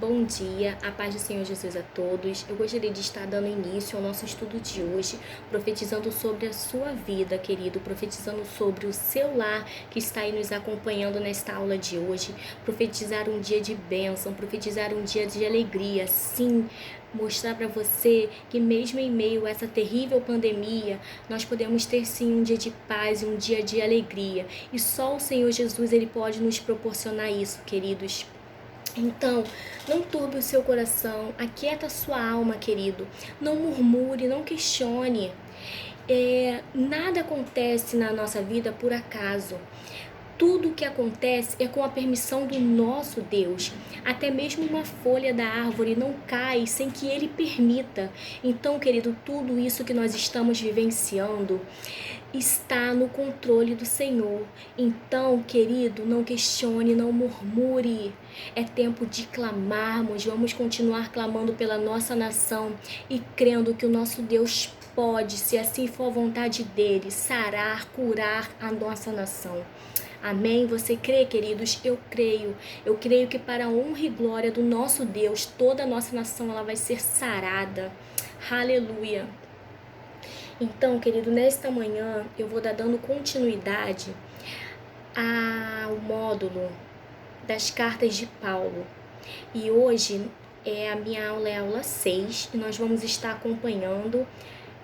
Bom dia, a paz do Senhor Jesus a todos. Eu gostaria de estar dando início ao nosso estudo de hoje, profetizando sobre a sua vida, querido, profetizando sobre o seu lar que está aí nos acompanhando nesta aula de hoje, profetizar um dia de bênção, profetizar um dia de alegria, sim, mostrar para você que mesmo em meio a essa terrível pandemia, nós podemos ter sim um dia de paz e um dia de alegria, e só o Senhor Jesus ele pode nos proporcionar isso, queridos. Então, não turbe o seu coração, aquieta a sua alma, querido. Não murmure, não questione. Nada acontece na nossa vida por acaso. Tudo o que acontece é com a permissão do nosso Deus. Até mesmo uma folha da árvore não cai sem que Ele permita. Então, querido, tudo isso que nós estamos vivenciando está no controle do Senhor. Então, querido, não questione, não murmure. É tempo de clamarmos. Vamos continuar clamando pela nossa nação e crendo que o nosso Deus pode, se assim for a vontade dele, sarar, curar a nossa nação. Amém? Você crê, queridos? Eu creio. Eu creio que para a honra e glória do nosso Deus, toda a nossa nação ela vai ser sarada. Aleluia. Então, querido, nesta manhã eu vou dar dando continuidade ao módulo das cartas de Paulo. E hoje a minha aula é a aula 6 e nós vamos estar acompanhando.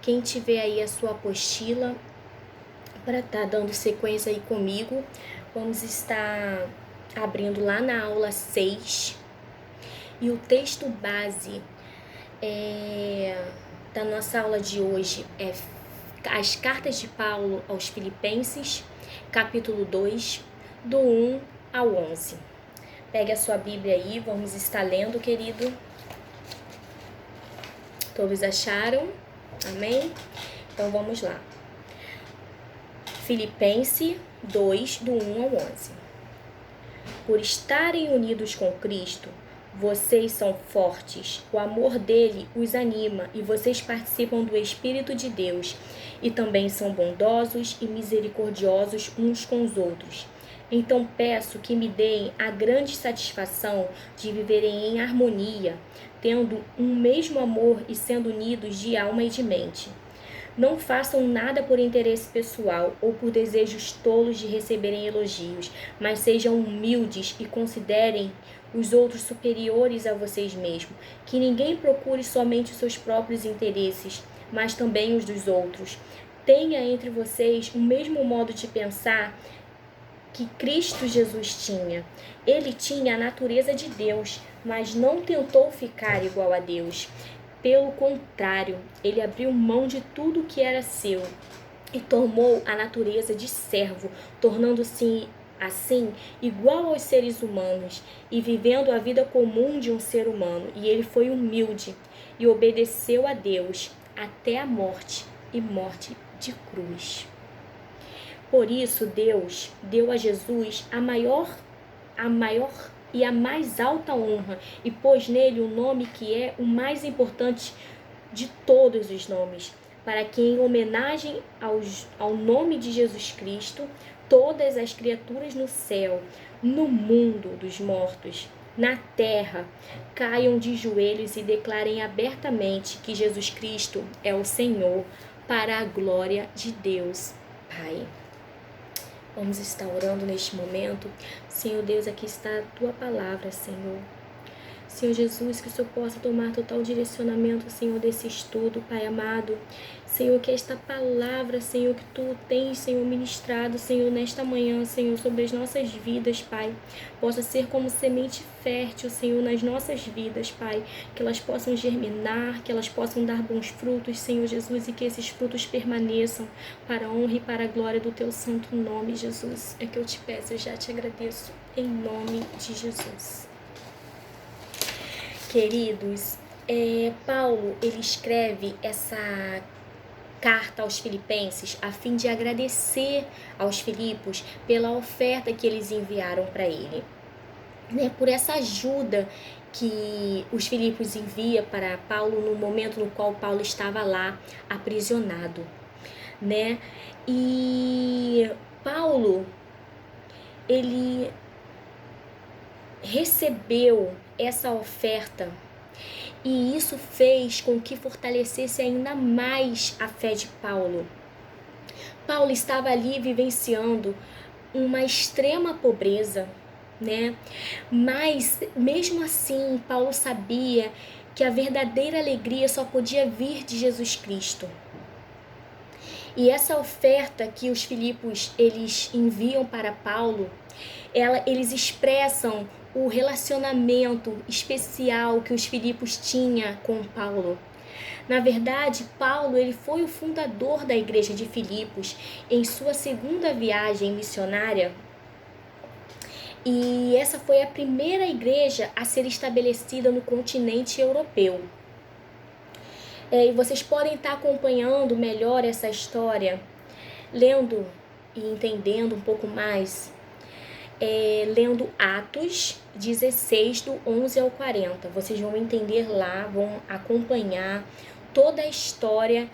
Quem tiver aí a sua apostila para estar dando sequência aí comigo, vamos estar abrindo lá na aula 6. E o texto base da nossa aula de hoje é as cartas de Paulo aos Filipenses, capítulo 2, do 1 ao 11. Pegue a sua Bíblia aí, vamos estar lendo, querido. Todos acharam? Amém? Então vamos lá. Filipenses 2, do 1 ao 11. Por estarem unidos com Cristo, vocês são fortes, o amor dele os anima e vocês participam do Espírito de Deus e também são bondosos e misericordiosos uns com os outros. Então peço que me deem a grande satisfação de viverem em harmonia, tendo um mesmo amor e sendo unidos de alma e de mente. Não façam nada por interesse pessoal ou por desejos tolos de receberem elogios, mas sejam humildes e considerem os outros superiores a vocês mesmos. Que ninguém procure somente os seus próprios interesses, mas também os dos outros. Tenha entre vocês o mesmo modo de pensar que Cristo Jesus tinha. Ele tinha a natureza de Deus, mas não tentou ficar igual a Deus. Pelo contrário, ele abriu mão de tudo que era seu e tomou a natureza de servo, tornando-se assim igual aos seres humanos e vivendo a vida comum de um ser humano. E ele foi humilde e obedeceu a Deus até a morte e morte de cruz. Por isso Deus deu a Jesus a maior e a mais alta honra, e pôs nele o nome que é o mais importante de todos os nomes, para que em homenagem ao nome de Jesus Cristo, todas as criaturas no céu, no mundo dos mortos, na terra, caiam de joelhos e declarem abertamente que Jesus Cristo é o Senhor, para a glória de Deus Pai. Vamos estar orando neste momento. Senhor Deus, aqui está a Tua palavra, Senhor. Senhor Jesus, que o Senhor possa tomar total direcionamento, Senhor, desse estudo, Pai amado. Senhor, que esta palavra, Senhor, que Tu tens, Senhor, ministrado, Senhor, nesta manhã, Senhor, sobre as nossas vidas, Pai, possa ser como semente fértil, Senhor, nas nossas vidas, Pai, que elas possam germinar, que elas possam dar bons frutos, Senhor Jesus, e que esses frutos permaneçam para a honra e para a glória do Teu santo nome, Jesus. É que eu te peço, eu já te agradeço, em nome de Jesus. Queridos, Paulo, ele escreve essa carta aos Filipenses a fim de agradecer aos Filipos pela oferta que eles enviaram para ele, né? Por essa ajuda que os Filipos envia para Paulo no momento no qual Paulo estava lá aprisionado, né? E Paulo, ele recebeu essa oferta e isso fez com que fortalecesse ainda mais a fé de Paulo. Paulo estava ali vivenciando uma extrema pobreza, né? Mas mesmo assim, Paulo sabia que a verdadeira alegria só podia vir de Jesus Cristo. E essa oferta que os Filipos eles enviam para Paulo, eles expressam o relacionamento especial que os Filipos tinham com Paulo. Na verdade, Paulo ele foi o fundador da igreja de Filipos em sua segunda viagem missionária. E essa foi a primeira igreja a ser estabelecida no continente europeu. E vocês podem estar acompanhando melhor essa história, lendo e entendendo um pouco mais, lendo Atos 16, do 11 ao 40. Vocês vão entender lá, vão acompanhar toda a história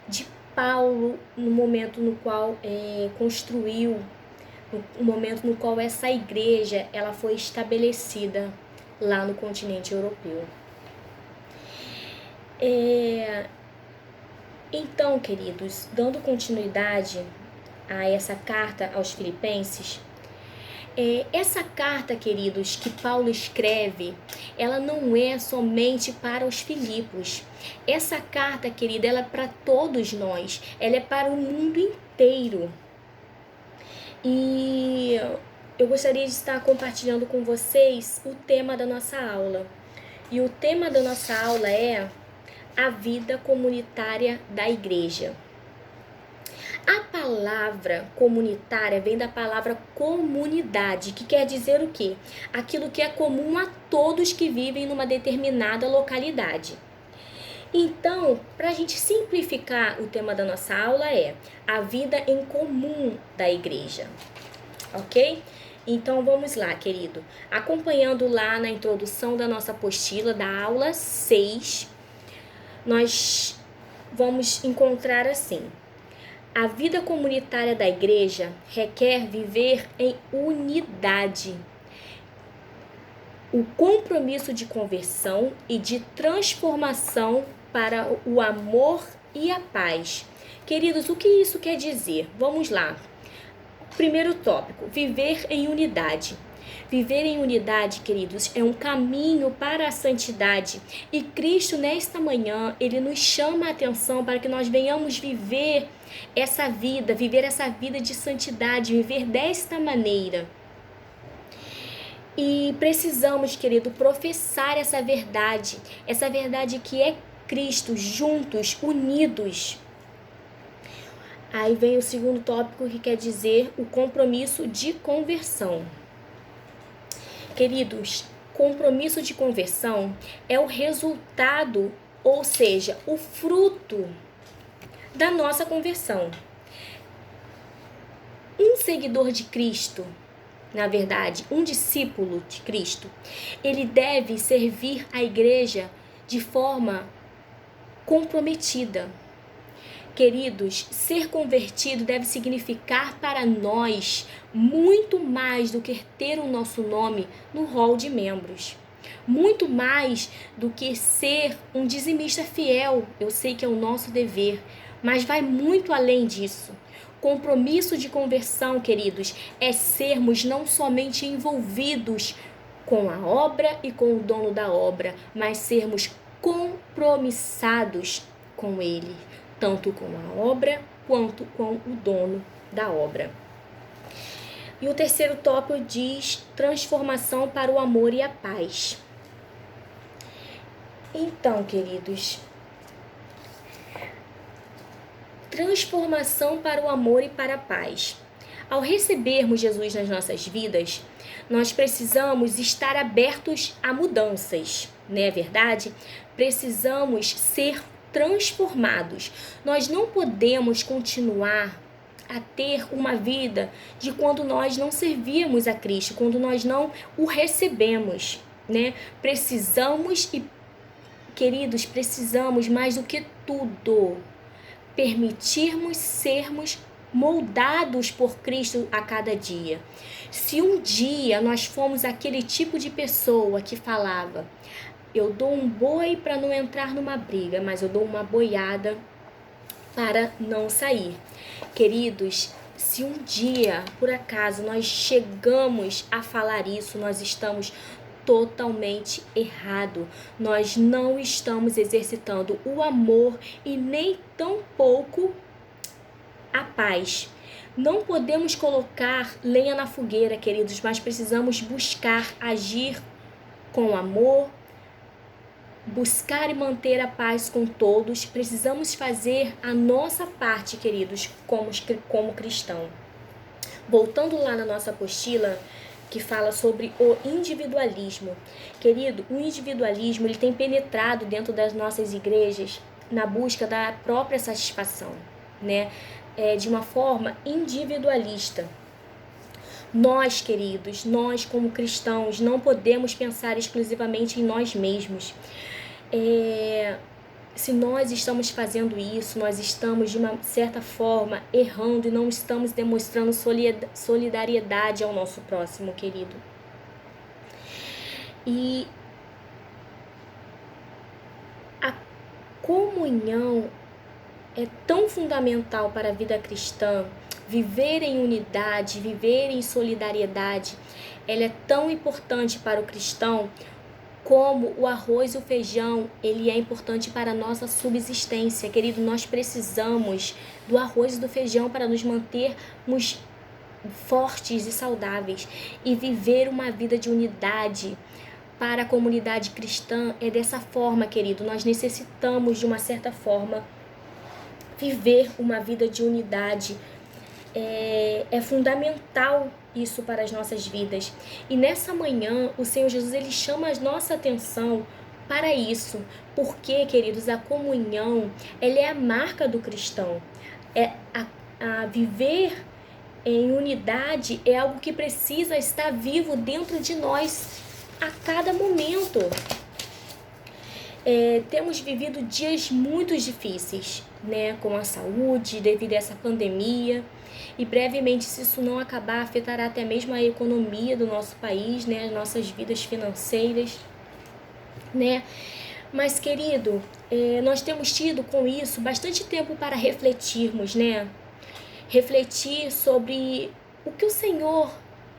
de Paulo no momento no qual construiu, no momento no qual essa igreja ela foi estabelecida lá no continente europeu. Então, queridos, dando continuidade a essa carta aos Filipenses, essa carta, queridos, que Paulo escreve, ela não é somente para os Filipos. Essa carta, querida, ela é para todos nós, ela é para o mundo inteiro. E eu gostaria de estar compartilhando com vocês o tema da nossa aula. E o tema da nossa aula é a vida comunitária da igreja. A palavra comunitária vem da palavra comunidade, que quer dizer o quê? Aquilo que é comum a todos que vivem numa determinada localidade. Então, para a gente simplificar, o tema da nossa aula é a vida em comum da igreja, ok? Então, vamos lá, querido. Acompanhando lá na introdução da nossa apostila, da aula 6, nós vamos encontrar assim: a vida comunitária da igreja requer viver em unidade, o compromisso de conversão e de transformação para o amor e a paz. Queridos, o que isso quer dizer? Vamos lá. Primeiro tópico, viver em unidade. Viver em unidade, queridos, é um caminho para a santidade. E Cristo, nesta manhã, Ele nos chama a atenção para que nós venhamos viver essa vida de santidade, viver desta maneira. E precisamos, querido, professar essa verdade que é Cristo, juntos, unidos. Aí vem o segundo tópico, que quer dizer o compromisso de conversão. Queridos, compromisso de conversão é o resultado, ou seja, o fruto da nossa conversão. Um seguidor de Cristo, na verdade, um discípulo de Cristo, ele deve servir a igreja de forma comprometida. Queridos, ser convertido deve significar para nós muito mais do que ter o nosso nome no rol de membros. Muito mais do que ser um dizimista fiel. Eu sei que é o nosso dever, mas vai muito além disso. Compromisso de conversão, queridos, é sermos não somente envolvidos com a obra e com o dono da obra, mas sermos compromissados com ele, tanto com a obra quanto com o dono da obra. E o terceiro tópico diz transformação para o amor e a paz. Então, queridos, transformação para o amor e para a paz. Ao recebermos Jesus nas nossas vidas, nós precisamos estar abertos a mudanças, não é verdade? Precisamos ser transformados. Nós não podemos continuar a ter uma vida de quando nós não servíamos a Cristo, quando nós não o recebemos, né? Precisamos, e queridos, precisamos mais do que tudo permitirmos sermos moldados por Cristo a cada dia. Se um dia nós fomos aquele tipo de pessoa que falava: eu dou um boi para não entrar numa briga, mas eu dou uma boiada para não sair. Queridos, se um dia, por acaso, nós chegamos a falar isso, nós estamos totalmente errado. Nós não estamos exercitando o amor e nem tampouco a paz. Não podemos colocar lenha na fogueira, queridos, mas precisamos buscar agir com amor, buscar e manter a paz com todos. Precisamos fazer a nossa parte, queridos, como cristão. Voltando lá na nossa apostila, que fala sobre o individualismo. Querido, o individualismo ele tem penetrado dentro das nossas igrejas na busca da própria satisfação, né? De uma forma individualista. Nós, queridos, nós como cristãos, não podemos pensar exclusivamente em nós mesmos. Se nós estamos fazendo isso, nós estamos de uma certa forma errando e não estamos demonstrando solidariedade ao nosso próximo, querido. E a comunhão é tão fundamental para a vida cristã. Viver em unidade, viver em solidariedade, ela é tão importante para o cristão como o arroz e o feijão, ele é importante para a nossa subsistência. Querido, nós precisamos do arroz e do feijão para nos mantermos fortes e saudáveis. E viver uma vida de unidade para a comunidade cristã é dessa forma, querido. Nós necessitamos, de uma certa forma, viver uma vida de unidade. É fundamental isso para as nossas vidas. E nessa manhã, o Senhor Jesus, ele chama a nossa atenção para isso. Porque, queridos, a comunhão, ela é a marca do cristão. A viver em unidade é algo que precisa estar vivo dentro de nós a cada momento. Temos vivido dias muito difíceis, né, com a saúde, devido a essa pandemia. E brevemente, se isso não acabar, afetará até mesmo a economia do nosso país, né, as nossas vidas financeiras, né? Mas, querido, nós temos tido com isso bastante tempo para refletirmos, né? Refletir sobre o que o Senhor,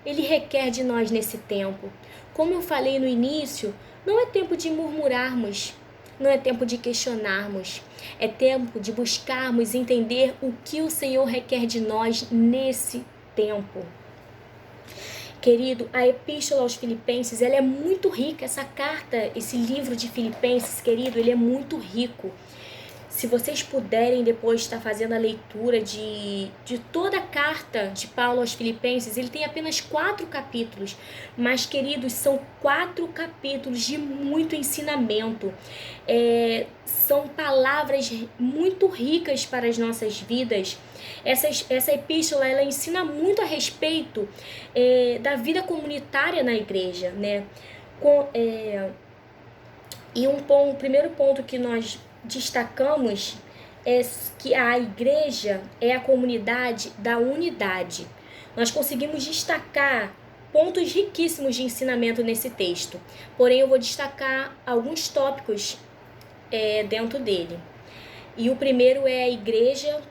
ele requer de nós nesse tempo. Como eu falei no início, não é tempo de murmurarmos, não é tempo de questionarmos, é tempo de buscarmos entender o que o Senhor requer de nós nesse tempo. Querido, a Epístola aos Filipenses, ela é muito rica, essa carta, esse livro de Filipenses, querido, ele é muito rico. Se vocês puderem depois estar fazendo a leitura de toda a carta de Paulo aos Filipenses, ele tem apenas 4 capítulos. Mas, queridos, são 4 capítulos de muito ensinamento. São palavras muito ricas para as nossas vidas. Essa epístola, ela ensina muito a respeito da vida comunitária na igreja, né? E o primeiro ponto que nós destacamos é que a igreja é a comunidade da unidade. Nós conseguimos destacar pontos riquíssimos de ensinamento nesse texto, porém eu vou destacar alguns tópicos dentro dele. E o primeiro é a igreja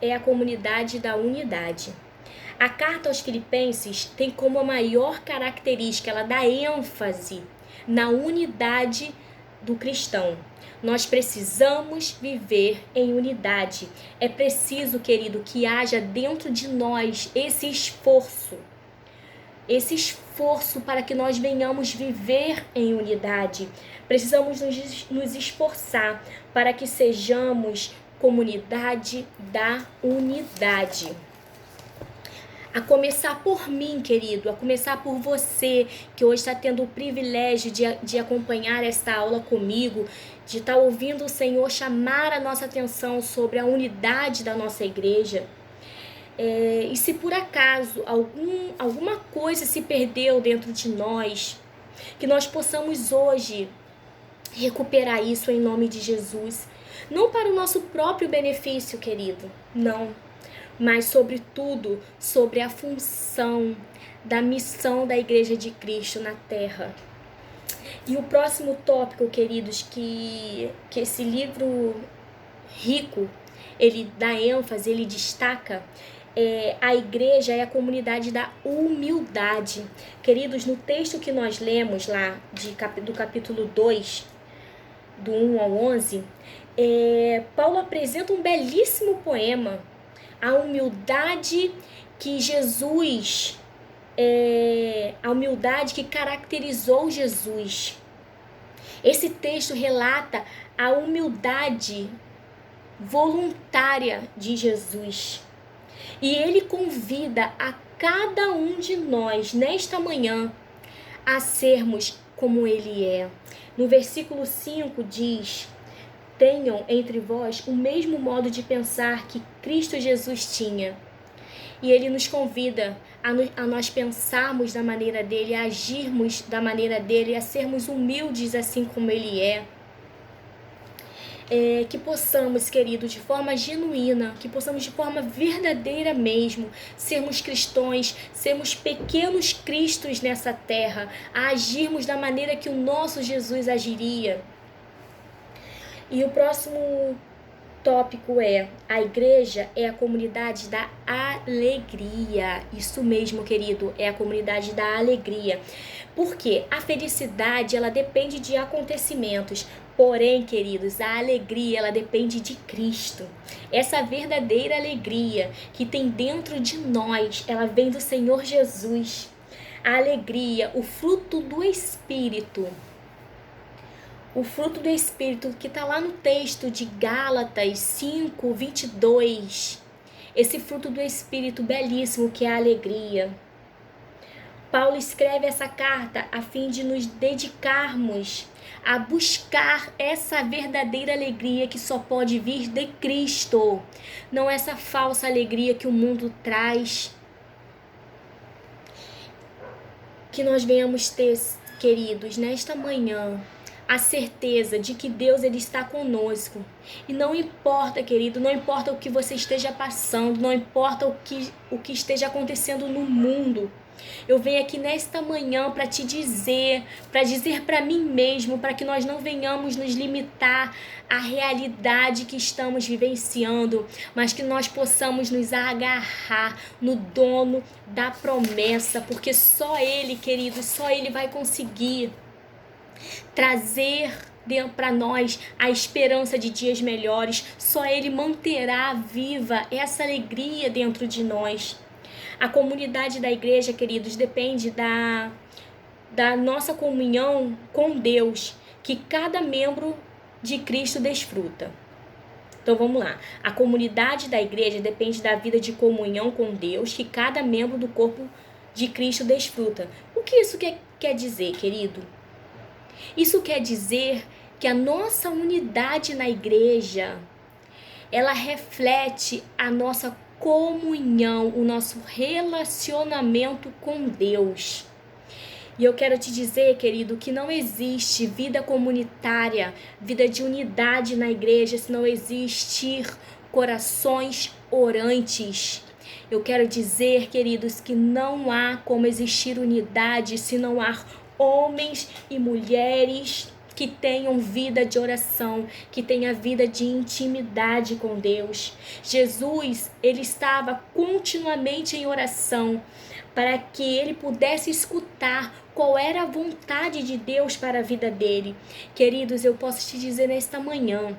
é a comunidade da unidade. A carta aos Filipenses tem como a maior característica, ela dá ênfase na unidade do cristão. Nós precisamos viver em unidade. É preciso, querido, que haja dentro de nós esse esforço para que nós venhamos viver em unidade. Precisamos nos esforçar para que sejamos comunidade da unidade. A começar por mim, querido, a começar por você, que hoje está tendo o privilégio de acompanhar esta aula comigo, de estar ouvindo o Senhor chamar a nossa atenção sobre a unidade da nossa igreja. E se por acaso alguma coisa se perdeu dentro de nós, que nós possamos hoje recuperar isso em nome de Jesus. Não para o nosso próprio benefício, querido, não. mas sobretudo sobre a função da missão da Igreja de Cristo na Terra. E o próximo tópico, queridos, que esse livro rico, ele dá ênfase, ele destaca, a igreja é a comunidade da humildade. Queridos, no texto que nós lemos lá do capítulo 2, do 1 ao 11, Paulo apresenta um belíssimo poema, a humildade que Jesus, a humildade que caracterizou Jesus. Esse texto relata a humildade voluntária de Jesus. E ele convida a cada um de nós, nesta manhã, a sermos como ele é. No versículo 5 diz: tenham entre vós o mesmo modo de pensar que Cristo Jesus tinha. E ele nos convida a nós pensarmos da maneira dele, a agirmos da maneira dele, a sermos humildes assim como ele é. Que possamos, querido, de forma genuína, que possamos de forma verdadeira mesmo, sermos cristãos, sermos pequenos cristos nessa terra, a agirmos da maneira que o nosso Jesus agiria. E o próximo tópico a igreja é a comunidade da alegria. Isso mesmo, querido, é a comunidade da alegria. Porque a felicidade, ela depende de acontecimentos. Porém, queridos, a alegria, ela depende de Cristo. Essa verdadeira alegria que tem dentro de nós, ela vem do Senhor Jesus. A alegria, o fruto do Espírito. O fruto do Espírito que está lá no texto de Gálatas 5, 22. Esse fruto do Espírito belíssimo que é a alegria. Paulo escreve essa carta a fim de nos dedicarmos a buscar essa verdadeira alegria que só pode vir de Cristo. Não essa falsa alegria que o mundo traz. Que nós venhamos ter, queridos, nesta manhã, a certeza de que Deus, ele está conosco. E não importa, querido, não importa o que você esteja passando, não importa o que esteja acontecendo no mundo. Eu venho aqui nesta manhã para te dizer, para mim mesmo, para que nós não venhamos nos limitar à realidade que estamos vivenciando, mas que nós possamos nos agarrar no dono da promessa, porque só Ele, querido, só Ele vai conseguir trazer para nós a esperança de dias melhores. Só Ele manterá viva essa alegria dentro de nós. A comunidade da igreja, queridos, depende da nossa comunhão com Deus, que cada membro de Cristo desfruta. Então vamos lá. A comunidade da igreja depende da vida de comunhão com Deus, que cada membro do corpo de Cristo desfruta. O que isso quer dizer, querido? Isso quer dizer que a nossa unidade na igreja, ela reflete a nossa comunhão, o nosso relacionamento com Deus. E eu quero te dizer, querido, que não existe vida comunitária, vida de unidade na igreja, se não existir corações orantes. Eu quero dizer, queridos, que não há como existir unidade se não há homens e mulheres que tenham vida de oração, que tenham vida de intimidade com Deus. Jesus, ele estava continuamente em oração para que ele pudesse escutar qual era a vontade de Deus para a vida dele. Queridos, eu posso te dizer nesta manhã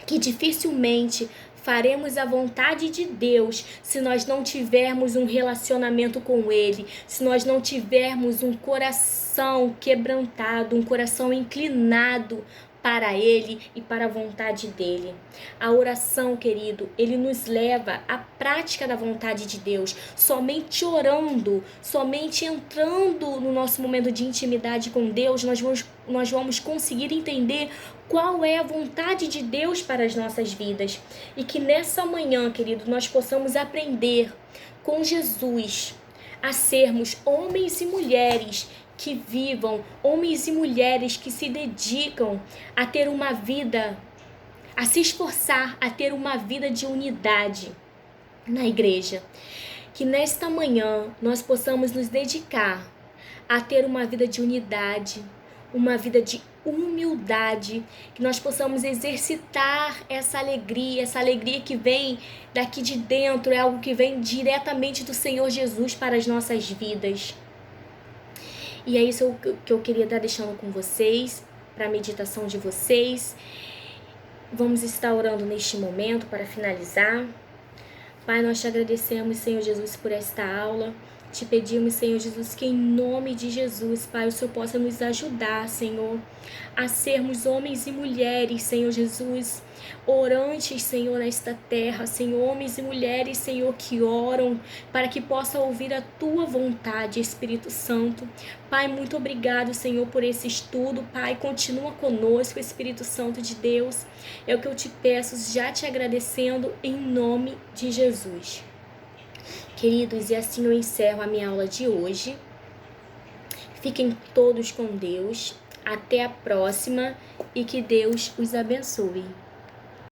que dificilmente faremos a vontade de Deus se nós não tivermos um relacionamento com Ele, se nós não tivermos um coração quebrantado, um coração inclinado para Ele e para a vontade dEle. A oração, querido, ele nos leva à prática da vontade de Deus. Somente orando, somente entrando no nosso momento de intimidade com Deus, nós vamos conseguir entender qual é a vontade de Deus para as nossas vidas. E que nessa manhã, querido, nós possamos aprender com Jesus a sermos homens e mulheres que vivam, homens e mulheres que se dedicam a ter uma vida, a se esforçar, a ter uma vida de unidade. na igreja. Que nesta manhã nós possamos nos dedicar a ter uma vida de unidade, uma vida de humildade, que nós possamos exercitar essa alegria que vem daqui de dentro, é algo que vem diretamente do Senhor Jesus para as nossas vidas. E é isso que eu queria estar deixando com vocês, para a meditação de vocês. Vamos estar orando neste momento para finalizar. Pai, nós te agradecemos, Senhor Jesus, por esta aula. Te pedimos, Senhor Jesus, que em nome de Jesus, Pai, o Senhor possa nos ajudar, Senhor, a sermos homens e mulheres, Senhor Jesus, orantes, Senhor, nesta terra, Senhor, homens e mulheres, Senhor, que oram para que possam ouvir a Tua vontade, Espírito Santo. Pai, muito obrigado, Senhor, por esse estudo. Pai, continua conosco, Espírito Santo de Deus. É o que eu te peço, já te agradecendo, em nome de Jesus. Queridos, e assim eu encerro a minha aula de hoje. Fiquem todos com Deus. Até a próxima e que Deus os abençoe.